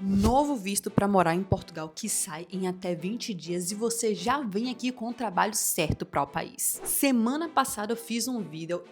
Novo visto para morar em Portugal que sai em até 20 dias e você já vem aqui com o trabalho certo para o país. Semana passada eu fiz um vídeo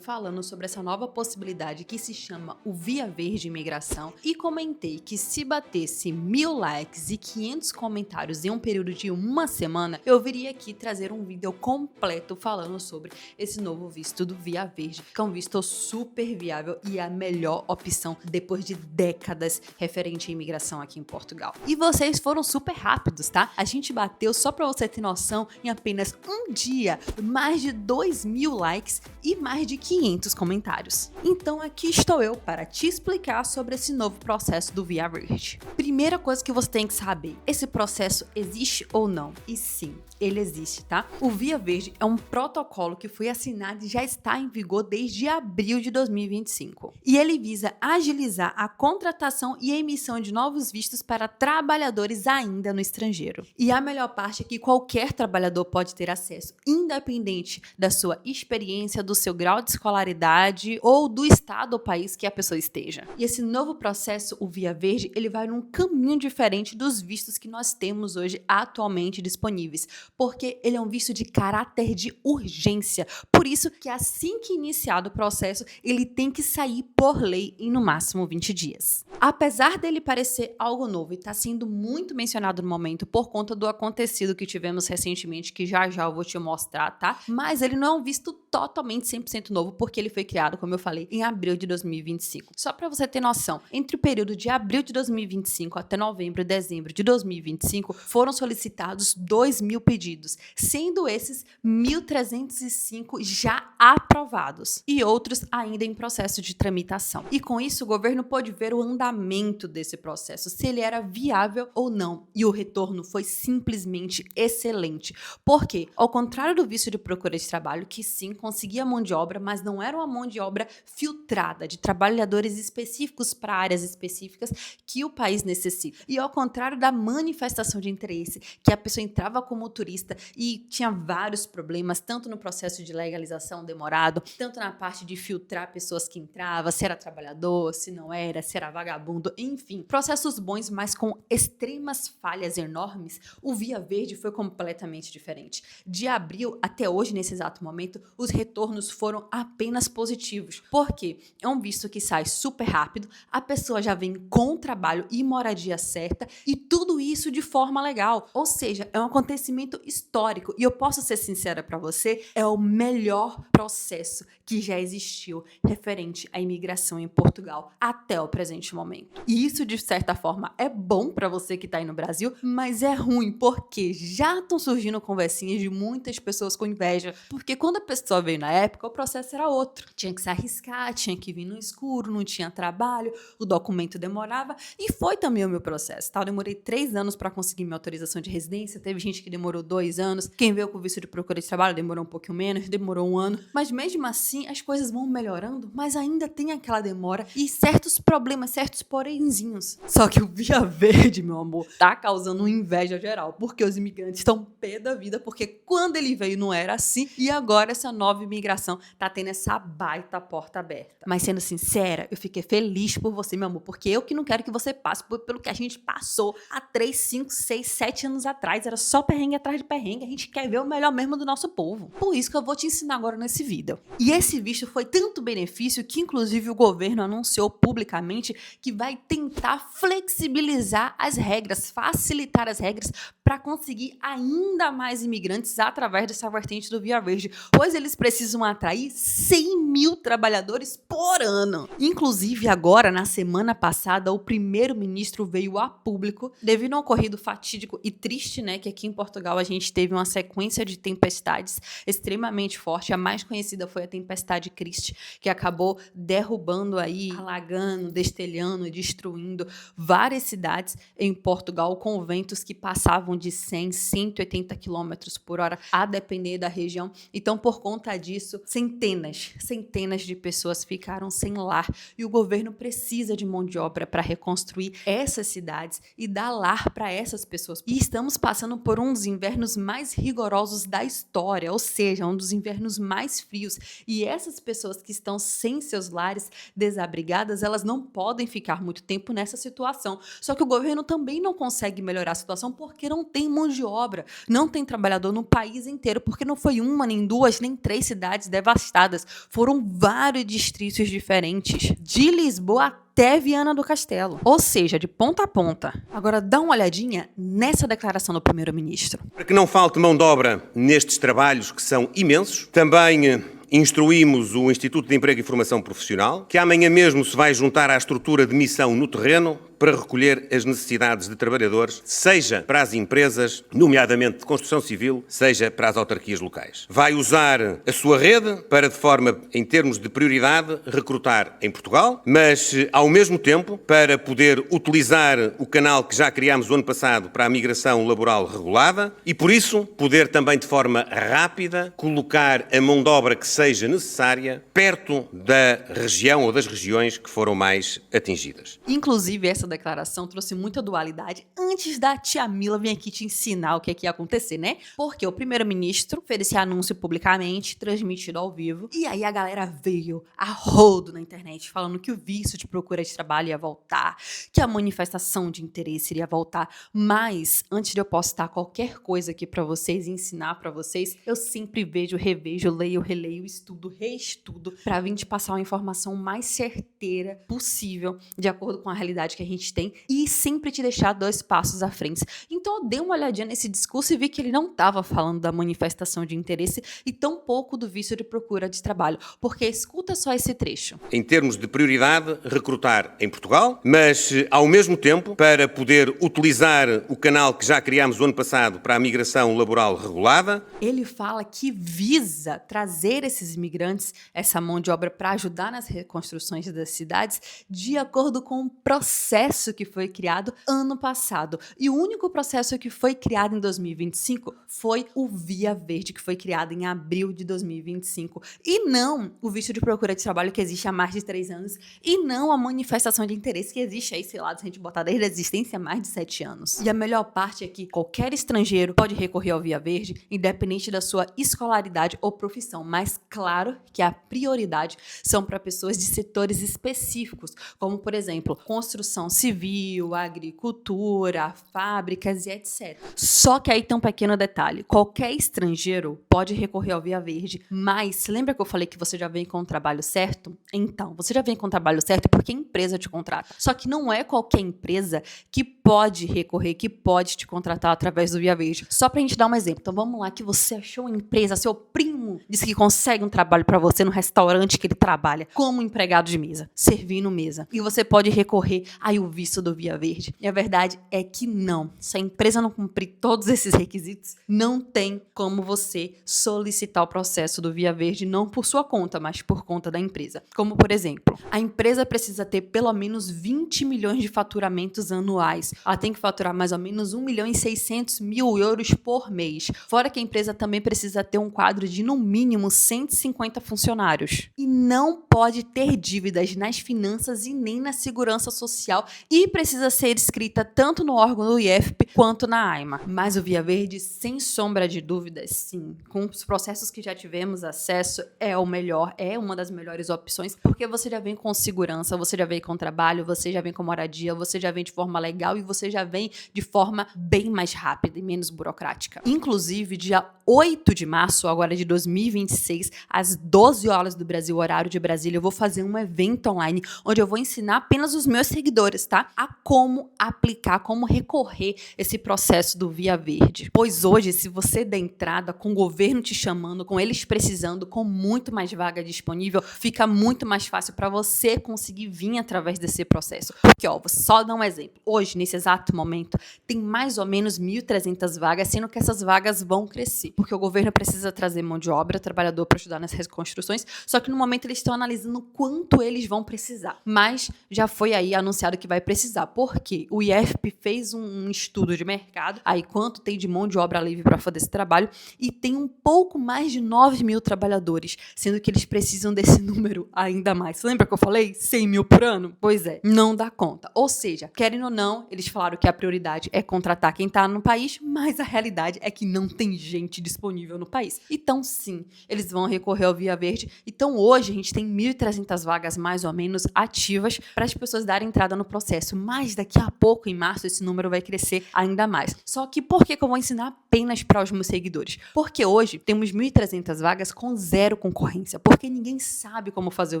falando sobre essa nova possibilidade que se chama o Via Verde Imigração e comentei que se batesse 1000 likes e 500 comentários em um período de uma semana, eu viria aqui trazer um vídeo completo falando sobre esse novo visto do Via Verde, que é um visto super viável e a melhor opção depois de décadas referente à imigração aqui em Portugal. E vocês foram super rápidos, tá? A gente bateu, só pra você ter noção, em apenas um dia, mais de 2000 likes e mais de 500 comentários. Então aqui estou eu para te explicar sobre esse novo processo do Via Verde. Primeira coisa que você tem que saber, esse processo existe ou não? E sim, ele existe, tá? O Via Verde é um protocolo que foi assinado e já está em vigor desde abril de 2025. E ele visa agilizar a contratação e a emissão de novos vistos para trabalhadores ainda no estrangeiro. E a melhor parte é que qualquer trabalhador pode ter acesso, independente da sua experiência, do seu grau de escolaridade ou do estado ou país que a pessoa esteja. E esse novo processo, o Via Verde, ele vai num caminho diferente dos vistos que nós temos hoje atualmente disponíveis, porque ele é um visto de caráter de urgência. Por isso que assim que iniciado o processo, ele tem que sair por lei em no máximo 20 dias. Apesar dele parecer algo novo e está sendo muito mencionado no momento por conta do acontecido que tivemos recentemente, que já eu vou te mostrar, tá? Mas ele não é um visto totalmente 100% novo, porque ele foi criado, como eu falei, em abril de 2025. Só para você ter noção, entre o período de abril de 2025 até novembro e dezembro de 2025, foram solicitados 2000 pedidos, sendo esses 1305 já aprovados e outros ainda em processo de tramitação. E com isso, o governo pôde ver o andamento desse processo, se ele era viável ou não. E o retorno foi simplesmente excelente. Porque, ao contrário do visto de procura de trabalho, que sim, conseguia mão de obra, mas não era uma mão de obra filtrada, de trabalhadores específicos para áreas específicas que o país necessita. E ao contrário da manifestação de interesse, que a pessoa entrava como turista e tinha vários problemas, tanto no processo de legalização demorado, tanto na parte de filtrar pessoas que entravam, se era trabalhador, se não era, se era vagabundo, enfim. Processos bons, mas com extremas falhas enormes, o Via Verde foi completamente diferente. De abril até hoje, nesse exato momento, os retornos foram apenas positivos. Por quê? É um visto que sai super rápido, a pessoa já vem com trabalho e moradia certa e tudo isso de forma legal. Ou seja, é um acontecimento histórico e eu posso ser sincera para você, é o melhor processo que já existiu referente à imigração em Portugal até o presente momento. E isso, de certa forma, é bom para você que tá aí no Brasil, mas é ruim porque já estão surgindo conversinhas de muitas pessoas com inveja, porque quando a pessoa veio na época, o processo era outro. Tinha que se arriscar, tinha que vir no escuro, não tinha trabalho, o documento demorava e foi também o meu processo, tá? Eu demorei 3 anos para conseguir minha autorização de residência, teve gente que demorou 2 anos, quem veio com o visto de procura de trabalho demorou um pouquinho menos, demorou 1 ano, mas mesmo assim as coisas vão melhorando, mas ainda tem aquela demora e certos problemas, certos porémzinhos. Só que o Via Verde, meu amor, tá causando inveja geral, porque os imigrantes estão pé da vida, porque quando ele veio não era assim, e agora essa nova imigração tá tendo essa baita porta aberta. Mas sendo sincera, eu fiquei feliz por você, meu amor, porque eu que não quero que você passe pelo que a gente passou há 3, 5, 6, 7 anos atrás, era só perrengue atrás de perrengue, a gente quer ver o melhor mesmo do nosso povo. Por isso que eu vou te ensinar agora nesse vídeo. E esse visto foi tanto benefício que inclusive o governo anunciou publicamente que vai tentar flexibilizar as regras, facilitar as regras para conseguir ainda mais imigrantes através dessa vertente do Via Verde, pois eles precisam atrair 100 mil trabalhadores por ano. Inclusive agora, na semana passada, o primeiro-ministro veio a público devido a um ocorrido fatídico e triste, né, que aqui em Portugal a gente teve uma sequência de tempestades extremamente forte. A mais conhecida foi a tempestade Christ, que acabou derrubando aí, alagando, destelhando e destruindo várias cidades em Portugal com ventos que passavam de 100, 180 km por hora, a depender da região. Então, por conta conta disso, centenas de pessoas ficaram sem lar e o governo precisa de mão de obra para reconstruir essas cidades e dar lar para essas pessoas. E estamos passando por um dos invernos mais rigorosos da história, ou seja, um dos invernos mais frios. E essas pessoas que estão sem seus lares, desabrigadas, elas não podem ficar muito tempo nessa situação. Só que o governo também não consegue melhorar a situação porque não tem mão de obra, não tem trabalhador no país inteiro, porque não foi uma, nem duas, nem três cidades devastadas. Foram vários distritos diferentes, de Lisboa até Viana do Castelo, ou seja, de ponta a ponta. Agora dá uma olhadinha nessa declaração do primeiro-ministro. Para que não falte mão de obra nestes trabalhos que são imensos, também instruímos o Instituto de Emprego e Formação Profissional, que amanhã mesmo se vai juntar à estrutura de missão no terreno para recolher as necessidades de trabalhadores, seja para as empresas, nomeadamente de construção civil, seja para as autarquias locais. Vai usar a sua rede para, de forma, em termos de prioridade, recrutar em Portugal, mas, ao mesmo tempo, para poder utilizar o canal que já criámos o ano passado para a migração laboral regulada e, por isso, poder também, de forma rápida, colocar a mão de obra que seja necessária perto da região ou das regiões que foram mais atingidas. Inclusive, essa declaração trouxe muita dualidade antes da tia Mila vir aqui te ensinar o que é que ia acontecer, né? Porque o primeiro-ministro fez esse anúncio publicamente, transmitido ao vivo, e aí a galera veio a rodo na internet falando que o visto de procura de trabalho ia voltar, que a manifestação de interesse iria voltar, mas antes de eu postar qualquer coisa aqui pra vocês e ensinar pra vocês, eu sempre vejo, revejo, leio, releio, estudo, reestudo pra vir te passar uma informação mais certeira possível, de acordo com a realidade que a gente tem e sempre te deixar 2 passos à frente. Então eu dei uma olhadinha nesse discurso e vi que ele não estava falando da manifestação de interesse e tampouco do visto de procura de trabalho, porque escuta só esse trecho. Em termos de prioridade, recrutar em Portugal, mas ao mesmo tempo, para poder utilizar o canal que já criámos o ano passado para a migração laboral regulada. Ele fala que visa trazer esses imigrantes, essa mão de obra para ajudar nas reconstruções das cidades, de acordo com o processo que foi criado ano passado. E o único processo que foi criado em 2025 foi o Via Verde, que foi criado em abril de 2025. E não o visto de procura de trabalho, que existe há mais de 3 anos. E não a manifestação de interesse, que existe aí, sei lá, se a gente botar desde a existência há mais de 7 anos. E a melhor parte é que qualquer estrangeiro pode recorrer ao Via Verde, independente da sua escolaridade ou profissão. Mas claro que a prioridade são para pessoas de setores específicos, como, por exemplo, construção civil, agricultura, fábricas e etc. Só que aí tem um pequeno detalhe. Qualquer estrangeiro pode recorrer ao Via Verde, mas lembra que eu falei que você já vem com o trabalho certo? Então, você já vem com o trabalho certo porque a empresa te contrata. Só que não é qualquer empresa que pode recorrer, que pode te contratar através do Via Verde. Só pra gente dar um exemplo. Então vamos lá, que você achou uma empresa, seu primo disse que consegue um trabalho pra você no restaurante que ele trabalha como empregado de mesa, servindo mesa. E você pode recorrer aí o visto do Via Verde. E a verdade é que não. Se a empresa não cumprir todos esses requisitos, não tem como você solicitar o processo do Via Verde, não por sua conta, mas por conta da empresa. Como, por exemplo, a empresa precisa ter pelo menos 20 milhões de faturamentos anuais. Ela tem que faturar mais ou menos 1.600.000 euros por mês. Fora que a empresa também precisa ter um quadro de, no mínimo, 150 funcionários. E não pode ter dívidas nas finanças e nem na segurança social e precisa ser inscrita tanto no órgão do IEFP quanto na AIMA. Mas o Via Verde, sem sombra de dúvidas, sim, com os processos que já tivemos acesso, é o melhor, é uma das melhores opções, porque você já vem com segurança, você já vem com trabalho, você já vem com moradia, você já vem de forma legal e você já vem de forma bem mais rápida e menos burocrática. Inclusive, dia 8 de março, agora de 2026, às 12 horas do Brasil, horário de Brasília, eu vou fazer um evento online onde eu vou ensinar apenas os meus seguidores, tá? A como aplicar, como recorrer esse processo do Via Verde. Pois hoje, se você der entrada com o governo te chamando, com eles precisando, com muito mais vaga disponível, fica muito mais fácil para você conseguir vir através desse processo. Porque, ó, vou só dar um exemplo. Hoje, nesse nesse exato momento, tem mais ou menos 1.300 vagas, sendo que essas vagas vão crescer, porque o governo precisa trazer mão de obra, trabalhador para ajudar nas reconstruções, só que no momento eles estão analisando quanto eles vão precisar. Mas já foi aí anunciado que vai precisar, porque o IFP fez um estudo de mercado, aí quanto tem de mão de obra livre para fazer esse trabalho, e tem um pouco mais de 9.000 trabalhadores, sendo que eles precisam desse número ainda mais. Você lembra que eu falei 100 mil por ano? Pois é, não dá conta. Ou seja, querem ou não, eles falaram que a prioridade é contratar quem está no país, mas a realidade é que não tem gente disponível no país. Então, sim, eles vão recorrer ao Via Verde. Então, hoje, a gente tem 1.300 vagas, mais ou menos, ativas para as pessoas darem entrada no processo. Mas, daqui a pouco, em março, esse número vai crescer ainda mais. Só que por que eu vou ensinar apenas para os meus seguidores? Porque hoje, temos 1.300 vagas com zero concorrência. Porque ninguém sabe como fazer o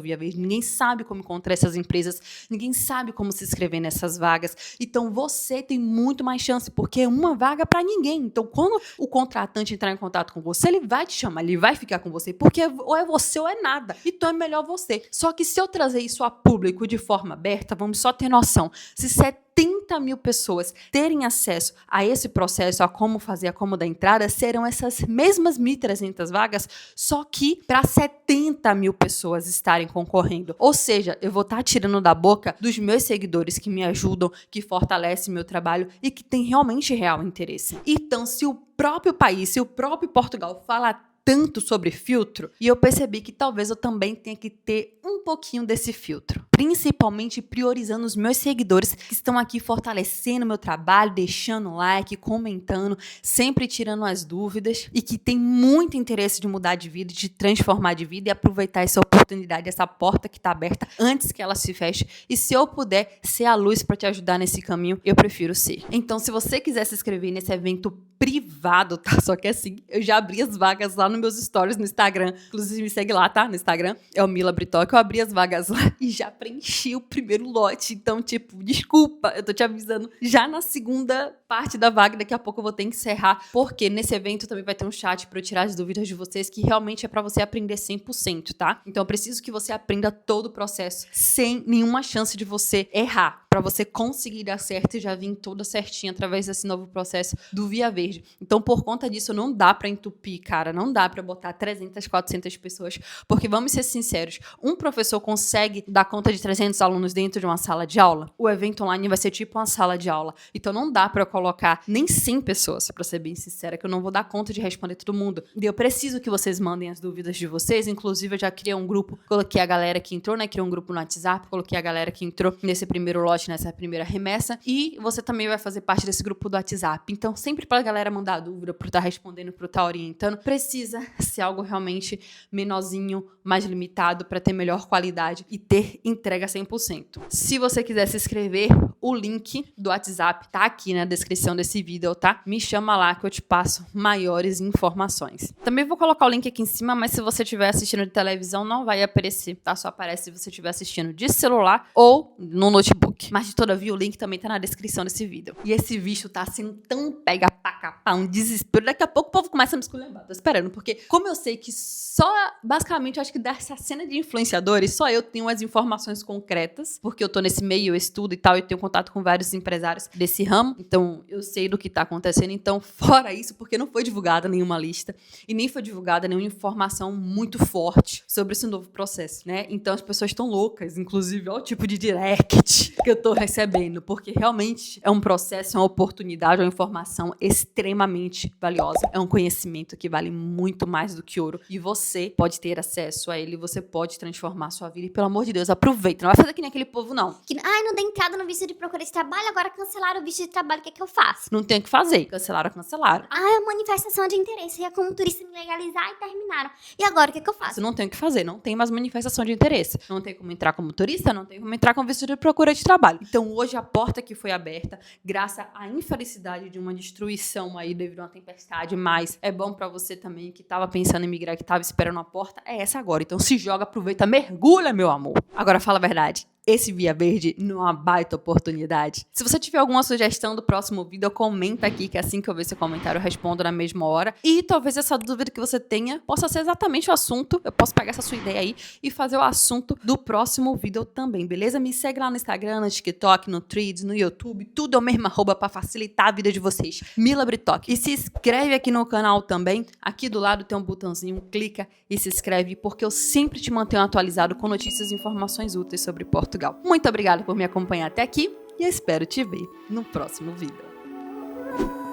Via Verde, ninguém sabe como encontrar essas empresas, ninguém sabe como se inscrever nessas vagas. Então, você tem muito mais chance, porque é uma vaga para ninguém. Então, quando o contratante entrar em contato com você, ele vai te chamar, ele vai ficar com você, porque ou é você ou é nada. Então, é melhor você. Só que se eu trazer isso a público de forma aberta, vamos só ter noção, se 70 mil pessoas terem acesso a esse processo, a como fazer, a como dar entrada, serão essas mesmas 1.300 vagas, só que para 70 mil pessoas estarem concorrendo. Ou seja, eu vou estar tirando da boca dos meus seguidores que me ajudam, que fortalecem meu trabalho e que têm realmente real interesse. Então, se o próprio país, se o próprio Portugal fala tanto sobre filtro, e eu percebi que talvez eu também tenha que ter um pouquinho desse filtro. Principalmente priorizando os meus seguidores que estão aqui fortalecendo meu trabalho, deixando like, comentando, sempre tirando as dúvidas e que tem muito interesse de mudar de vida, de transformar de vida e aproveitar essa oportunidade, essa porta que está aberta antes que ela se feche. E se eu puder ser a luz para te ajudar nesse caminho, eu prefiro ser. Então, se você quiser se inscrever nesse evento privado, tá? Só que assim, eu já abri as vagas lá nos meus stories no Instagram. Inclusive, me segue lá, tá? No Instagram. É o Mila Britoque. Eu abri as vagas lá e já preenchi o primeiro lote. Então, tipo, desculpa, eu tô te avisando já na segunda parte da vaga. Daqui a pouco eu vou ter que encerrar, porque nesse evento também vai ter um chat para eu tirar as dúvidas de vocês, que realmente é para você aprender 100%, tá? Então, eu preciso que você aprenda todo o processo sem nenhuma chance de você errar, para você conseguir dar certo e já vir toda certinha através desse novo processo do Via Verde. Então, por conta disso, não dá para entupir, cara. Não dá para botar 300, 400 pessoas. Porque, vamos ser sinceros, um professor consegue dar conta de 300 alunos dentro de uma sala de aula? O evento online vai ser tipo uma sala de aula. Então, não dá para eu colocar nem 100 pessoas, para ser bem sincera, que eu não vou dar conta de responder todo mundo. E eu preciso que vocês mandem as dúvidas de vocês. Inclusive, eu já criei um grupo, coloquei a galera que entrou, né? Criei um grupo no WhatsApp, coloquei a galera que entrou nesse primeiro lote, nessa primeira remessa, e você também vai fazer parte desse grupo do WhatsApp. Então, sempre para a galera mandar dúvida, para estar respondendo, para estar orientando, precisa ser algo realmente menorzinho, mais limitado, para ter melhor qualidade e ter entrega 100%. Se você quiser se inscrever, o link do WhatsApp tá aqui na descrição desse vídeo, tá? Me chama lá que eu te passo maiores informações. Também vou colocar o link aqui em cima, mas se você estiver assistindo de televisão, não vai aparecer, tá? Só aparece se você estiver assistindo de celular ou no notebook. Mas, de todavia, o link também tá na descrição desse vídeo. E esse vídeo tá sendo tão pega pra capar, um desespero. Daqui a pouco o povo começa a me esculhambar. Tô esperando, porque como eu sei que só, basicamente, eu acho que dessa cena de influenciadores, só eu tenho as informações concretas, porque eu tô nesse meio, eu estudo e tal, eu tenho contato com vários empresários desse ramo, então eu sei do que tá acontecendo. Então, fora isso, porque não foi divulgada nenhuma lista e nem foi divulgada nenhuma informação muito forte sobre esse novo processo, né? Então, as pessoas estão loucas, inclusive, olha o tipo de direct que eu tô recebendo, porque realmente é um processo, é uma oportunidade, uma informação extremamente valiosa. É um conhecimento que vale muito mais do que ouro. E você pode ter acesso a ele, você pode transformar a sua vida. E, pelo amor de Deus, aproveita. Não vai fazer que nem aquele povo, não. Que, ai, não dei entrada no visto de procura de trabalho, agora cancelaram o visto de trabalho, o que é que eu faço? Não tem o que fazer. Cancelaram, cancelaram. Ai, a manifestação de interesse, ia como turista me legalizar e terminaram. E agora, o que é que eu faço? Você não tem o que fazer, não tem mais manifestação de interesse. Não tem como entrar como turista, não tem como entrar com visto de procura de trabalho. Então, hoje, a porta que foi aberta, graças à infelicidade de uma destruição aí devido a uma tempestade, mas é bom pra você também que tava pensando em migrar, que tava esperando a porta, é essa agora. Então, se joga, aproveita, mergulha, meu amor. Agora, fala a verdade. esse Via Verde numa baita oportunidade? Se você tiver alguma sugestão do próximo vídeo, comenta aqui, que assim que eu ver seu comentário eu respondo na mesma hora. E talvez essa dúvida que você tenha possa ser exatamente o assunto. Eu posso pegar essa sua ideia aí e fazer o assunto do próximo vídeo também, beleza? Me segue lá no Instagram, no TikTok, no Threads, no YouTube, tudo é o mesmo arroba pra facilitar a vida de vocês. Mila Britoque. E se inscreve aqui no canal também. Aqui do lado tem um botãozinho, clica e se inscreve, porque eu sempre te mantenho atualizado com notícias e informações úteis sobre Portugal. Muito obrigada por me acompanhar até aqui e eu espero te ver no próximo vídeo.